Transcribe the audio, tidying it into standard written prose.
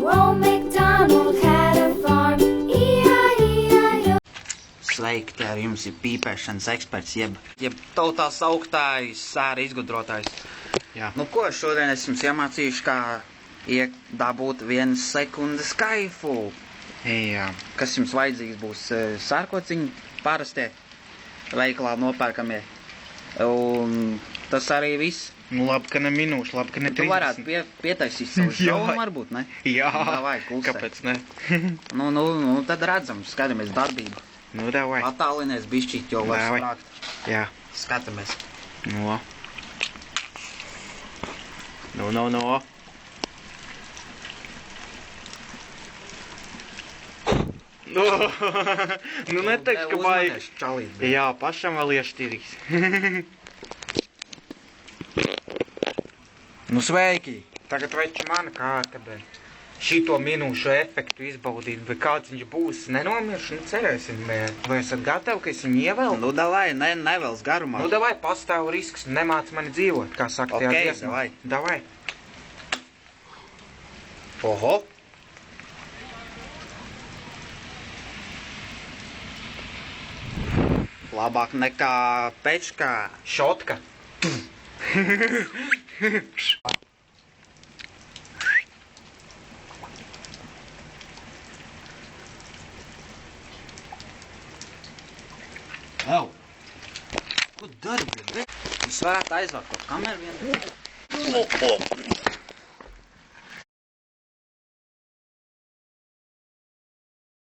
Old MacDonald had a farm, E-I-E-I-O. Sveiki, ar jums ir pīpēšanas eksperts, jeb tautā sauktājs, sēra izgudrotājs. Jā. Nu ko, šodien es jums iemācīšu, kā dabūt 1 sekundes kaifu. Jā. Kas jums vajadzīgs būs sārkociņi parastie, veikalā nopērkamie. Un tas arī viss. Nu, labi, ka ne minūšu, labi, ka ne 30. Tu varētu pietaisīt savu šaumu, varbūt, ne? Jā, Davai, klusē. kāpēc ne? Nu, tad redzam, skatāmies darbību. Nu, davai. Attālinies bišķīt, jo var Davai. sprākt. Jā. Skatāmies. No. No. Nu, neteiks, ka baigi. Čalīt. Jā, pašam vēl iešķirīs. Nu, sveiki! Tagad veči mana kārta, bet šito minūšu efektu izbaudīt, bet kāds viņš būs, nenomiršu, nu cerēsim, vai esat gatavi, ka es viņu ievēlu? Nu, davai, nevels garumā. Nu, davai, pastāv risks, nemāc mani dzīvot, kā saka tajā dziesmā. davai. Davai. Oho! Labāk nekā pečkā. Šotka. Ew! Ko dari, bebe? Jūs varētu aizvākt to kameru vienu?